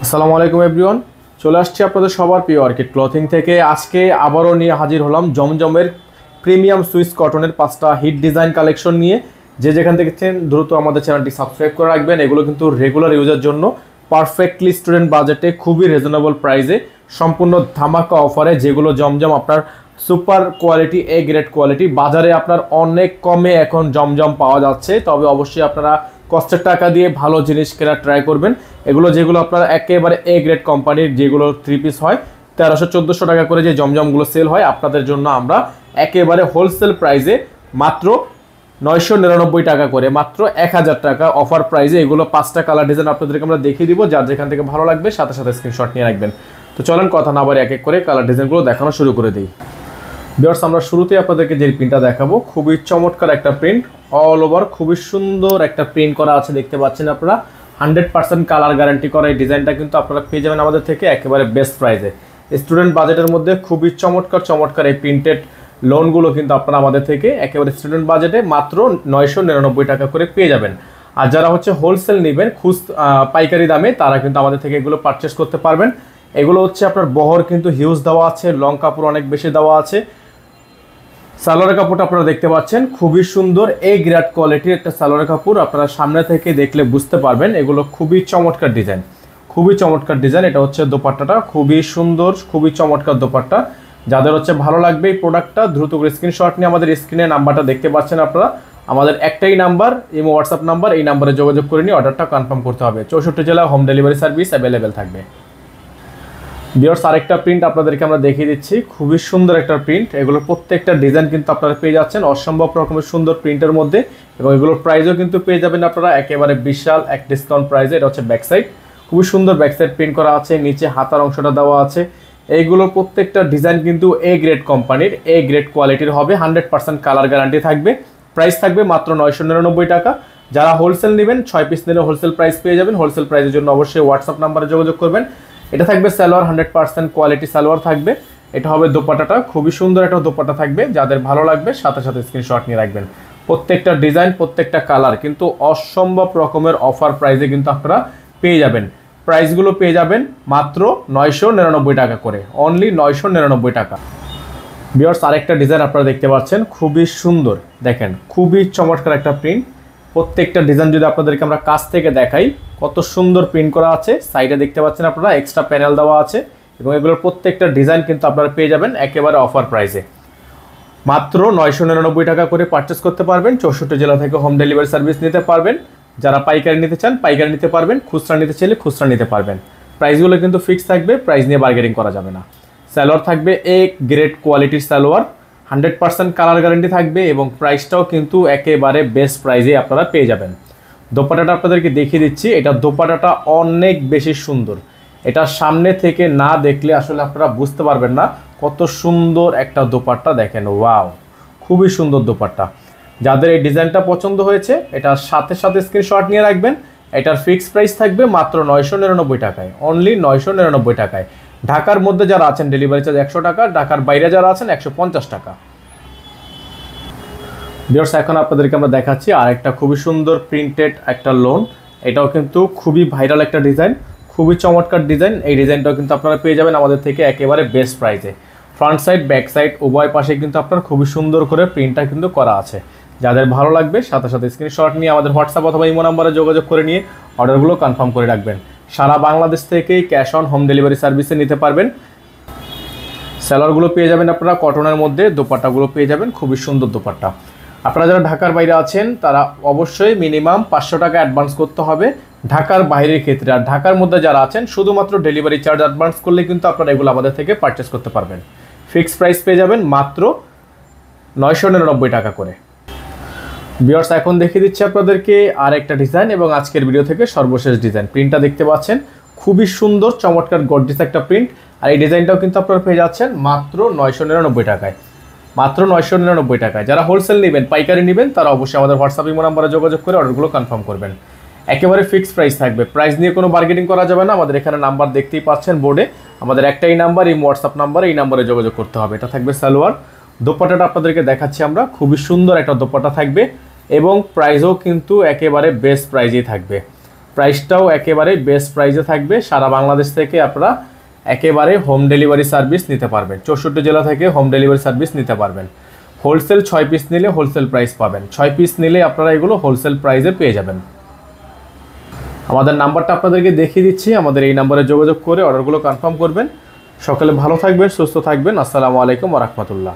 আসসালামু আলাইকুম এভরিওয়ান, চলে আসছি আপনাদের সবার প্রিয় অর্কিড ক্লথিং থেকে। আজকে আবারও নিয়ে হাজির হলাম জমজমের প্রিমিয়াম সুইস কটনের 5টা হিট ডিজাইন কালেকশন নিয়ে। যে যেখান থেকে দ্রুত আমাদের চ্যানেলটি সাবস্ক্রাইব করে রাখবেন। এগুলো কিন্তু রেগুলার ইউজের জন্য পারফেক্টলি স্টুডেন্ট বাজেটে খুবই রিজনেবল প্রাইসে সম্পূর্ণ ধামাকা অফারে, যেগুলো জমজম আপনার super quality, A grade quality. বাজারে আপনার অনেক কমে এখন জমজম পাওয়া যাচ্ছে, তবে অবশ্যই আপনারা কষ্টের টাকা দিয়ে ভালো জিনিস কেনার ট্রাই করবেন। এগুলো যেগুলো আপনার একেবারে এ গ্রেড কোম্পানির, যেগুলো 3 পিস হয় 1300-1400 টাকা করে যে জমজমগুলো সেল হয়, আপনাদের জন্য আমরা একেবারে হোলসেল প্রাইসে মাত্র 999 টাকা করে, মাত্র 1000 টাকা অফার প্রাইসে এগুলো 5টা কালার ডিজাইন আপনাদেরকে আমরা দেখিয়ে দিব। যার যেখান থেকে ভালো লাগবে সাথে সাথে স্ক্রিনশট নিয়ে রাখবেন। তো চলেন কথা না বাড়িয়ে এক এক করে কালার ডিজাইনগুলো দেখানো শুরু করে দিই। ভিউয়ার্স, আমরা শুরুতেই আপনাদেরকে যে প্রিন্টটা দেখাবো, খুবই চমৎকার একটা প্রিন্ট, অল ওভার খুবই সুন্দর একটা প্রিন্ট করা আছে। দেখতে পাচ্ছেন আপনারা 100% কালার গ্যারান্টি করা এই ডিজাইনটা কিন্তু আপনারা পেয়ে যাবেন আমাদের থেকে একেবারে বেস্ট প্রাইসে। স্টুডেন্ট বাজেটের মধ্যে খুবই চমৎকার এই প্রিন্টেড লোনগুলো কিন্তু আপনারা আমাদের থেকে একেবারে স্টুডেন্ট বাজেটে মাত্র 999 টাকা করে পেয়ে যাবেন। আর যারা হচ্ছে হোলসেল নেবেন পাইকারি দামে, তারা কিন্তু আমাদের থেকে এগুলো পারচেস করতে পারবেন। এগুলো হচ্ছে আপনার বহর কিন্তু হিউজ দেওয়া আছে, লং কাপড় অনেক বেশি দেওয়া আছে। সালোয়ারের কাপড়টা আপনারা দেখতে পাচ্ছেন খুবই সুন্দর, এ গ্রেড কোয়ালিটির একটা সালোয়ারের কাপড়। আপনারা সামনে থেকে দেখলে বুঝতে পারবেন এগুলো খুবই চমৎকার ডিজাইন, খুবই চমৎকার ডিজাইন। এটা হচ্ছে দোপাট্টাটা, খুবই সুন্দর, খুবই চমৎকার দোপাট্টা। যাদের হচ্ছে ভালো লাগবে এই প্রোডাক্টটা, দ্রুত করে স্ক্রিনশট নিয়ে আমাদের স্ক্রিনে নাম্বারটা দেখতে পাচ্ছেন আপনারা, আমাদের একটাই নাম্বার, ইমো হোয়াটসঅ্যাপ নাম্বার, এই নাম্বারে যোগাযোগ করে নিয়ে অর্ডারটা কনফার্ম করতে হবে। 64 জেলা হোম ডেলিভারি সার্ভিস অ্যাভেলেবেল থাকবে। ভিউয়ার্স, আরেকটা প্রিন্ট আপনাদেরকে আমরা দেখিয়ে দিচ্ছি, খুবই সুন্দর একটা প্রিন্ট। এগুলোর প্রত্যেকটা ডিজাইন কিন্তু আপনারা পেয়ে যাচ্ছেন অসম্ভব রকমের সুন্দর প্রিন্টের মধ্যে, এবং এগুলোর প্রাইসও কিন্তু পেয়ে যাবেন আপনারা একেবারে বিশাল এক ডিসকাউন্ট প্রাইসে। এটা হচ্ছে ব্যাক সাইড, খুবই সুন্দর ব্যাক সাইড প্রিন্ট করা আছে, নিচে হাতার অংশটা দেওয়া আছে। এইগুলোর প্রত্যেকটা ডিজাইন কিন্তু এ গ্রেড কোম্পানির, এ গ্রেড কোয়ালিটির হবে, 100% কালার গ্যারান্টি থাকবে। প্রাইস থাকবে মাত্র 999 টাকা। যারা হোলসেল নেবেন 6 পিস নিলে হোলসেল প্রাইস পেয়ে যাবেন। হোলসেল প্রাইসের জন্য অবশ্যই হোয়াটসঅ্যাপ নাম্বারে যোগাযোগ করবেন। এটা থাকবে সালোয়ার, 100% কোয়ালিটি সালোয়ার থাকবে। এটা হবে দোপাট্টাটা, খুবই সুন্দর একটা দোপাট্টা থাকবে। যাদের ভালো লাগবে সাথে সাথে স্ক্রিনশট নিয়ে রাখবেন। প্রত্যেকটা ডিজাইন, প্রত্যেকটা কালার কিন্তু অসম্ভব রকমের অফার প্রাইসে কিন্তু আপনারা পেয়ে যাবেন। প্রাইসগুলো পেয়ে যাবেন মাত্র 999 টাকা করে, অনলি 999 টাকা। ভিউয়ার্স, আরেকটা ডিজাইন আপনারা দেখতে পাচ্ছেন, খুবই সুন্দর, দেখেন খুবই চমৎকার একটা প্রিন্ট। প্রত্যেকটা ডিজাইন যদি আপনাদেরকে আমরা কাছ থেকে দেখাই, কত সুন্দর প্রিন্ট করা আছে। সাইডে দেখতে পাচ্ছেন আপনারা এক্সট্রা প্যানেল দেওয়া আছে, এবং এগুলোর প্রত্যেকটা ডিজাইন কিন্তু আপনারা পেয়ে যাবেন একেবারে অফার প্রাইসে। মাত্র 999 টাকা করে পারচেস করতে পারবেন। 64 জেলা থেকে হোম ডেলিভারি সার্ভিস নিতে পারবেন। যারা পাইকারি নিতে চান পাইকারি নিতে পারবেন, খুচরা নিতে চাইলে খুচরা নিতে পারবেন। প্রাইসগুলো কিন্তু ফিক্স থাকবে, প্রাইস নিয়ে বার্গেনিং করা যাবে না। সালোয়ার থাকবে এ গ্রেড কোয়ালিটির সালোয়ার, 100% কালার গ্যারান্টি থাকবে, এবং প্রাইসটাও কিন্তু একেবারে বেস্ট প্রাইসে আপনারা পেয়ে যাবেন। দোপাট্টাটা আপনাদেরকে দেখিয়ে দিচ্ছি, এটা দোপাট্টাটা অনেক বেশি সুন্দর। এটা সামনে থেকে না দেখলে আসলে আপনারা বুঝতে পারবেন না কত সুন্দর একটা দোপাট্টা। দেখেন, ওয়াও, খুবই সুন্দর দোপাট্টা। যাদের এই ডিজাইনটা পছন্দ হয়েছে, এটার সাথে সাথে স্ক্রিনশট নিয়ে রাখবেন। এটার ফিক্সড প্রাইস থাকবে মাত্র 999 টাকায়, অনলি 999 টাকায়। ঢাকার মধ্যে যারা আছেন ডেলিভারি চার্জ 100 টাকা, ঢাকার বাইরে যারা আছেন 150 টাকা। ভিউয়ার্স, এখন আপনাদেরকে আমরা দেখাচ্ছি আরেকটা খুবই সুন্দর প্রিন্টেড একটা লোন। এটাও কিন্তু খুবই ভাইরাল একটা ডিজাইন, খুবই চমৎকার ডিজাইন। এই ডিজাইনটাও কিন্তু আপনারা পেয়ে যাবেন আমাদের থেকে একেবারে বেস্ট প্রাইসে। ফ্রন্ট সাইড, ব্যাক সাইড উভয় পাশে কিন্তু আপনার খুবই সুন্দর করে প্রিন্টটা কিন্তু করা আছে। যাদের ভালো লাগবে সাথে সাথে স্ক্রিনশট নিয়ে আমাদের হোয়াটসঅ্যাপ অথবা ইমো নাম্বারে যোগাযোগ করে নিয়ে অর্ডারগুলো কনফার্ম করে রাখবেন। সারা বাংলাদেশ থেকেই ক্যাশ অন হোম ডেলিভারি সার্ভিসে নিতে পারবেন। সালোয়ারগুলো পেয়ে যাবেন আপনারা কটনের মধ্যে, দোপাট্টাগুলো পেয়ে যাবেন খুবই সুন্দর দোপাট্টা। আপনারা যারা ঢাকার বাইরে আছেন তারা অবশ্যই মিনিমাম 500 টাকা অ্যাডভান্স করতে হবে ঢাকার বাইরের ক্ষেত্রে। আর ঢাকার মধ্যে যারা আছেন শুধুমাত্র ডেলিভারি চার্জ অ্যাডভান্স করলে কিন্তু আপনারা এগুলো আমাদের থেকে পারচেস করতে পারবেন। ফিক্সড প্রাইস পেয়ে যাবেন মাত্র 999 টাকা করে। ভিউয়ার্স, এখন দেখিয়ে দিচ্ছি আপনাদেরকে আর একটা ডিজাইন, এবং আজকের ভিডিও থেকে সর্বশেষ ডিজাইন। প্রিন্টটা দেখতে পাচ্ছেন খুবই সুন্দর চমৎকার গর্জিয়াস একটা প্রিন্ট। আর এই ডিজাইনটাও কিন্তু আপনারা পেয়ে যাচ্ছেন মাত্র 999 টাকায়, মাত্র 999 টাকায়। যারা হোলসেল নেবেন, পাইকারি নেবেন, তারা অবশ্যই আমাদের হোয়াটসঅ্যাপ ইমো নাম্বারে যোগাযোগ করে অর্ডারগুলো কনফার্ম করবেন। একেবারে ফিক্সড প্রাইস থাকবে, প্রাইস নিয়ে কোনো বার্গেনিং করা যাবে না। আমাদের এখানে নাম্বার দেখতেই পাচ্ছেন বোর্ডে, আমাদের একটাই নাম্বার, এই হোয়াটসঅ্যাপ নাম্বার, এই নাম্বারে যোগাযোগ করতে হবে। এটা থাকবে সালোয়ার। দোপাট্টাটা আপনাদেরকে দেখাচ্ছি আমরা, খুবই সুন্দর একটা দোপাট্টা থাকবে, এবং প্রাইসও কিন্তু একেবারে বেস্ট প্রাইজেই থাকবে। প্রাইসটাও একেবারে বেস্ট প্রাইসে থাকবে। সারা বাংলাদেশ থেকে আপনারা একেবারে হোম ডেলিভারি সার্ভিস নিতে পারবেন, 64 জেলা থেকে হোম ডেলিভারি সার্ভিস নিতে পারবেন। হোলসেল 6 পিস নিলে হোলসেল প্রাইস পাবেন, 6 পিস নিলে আপনারা এগুলো হোলসেল প্রাইসে পেয়ে যাবেন। আমাদের নাম্বারটা আপনাদেরকে দেখিয়ে দিচ্ছি, আমাদের এই নাম্বারে যোগাযোগ করে অর্ডারগুলো কনফার্ম করবেন। সকালে ভালো থাকবেন, সুস্থ থাকবেন। আসসালামু আলাইকুম ওয়া রাহমাতুল্লাহ।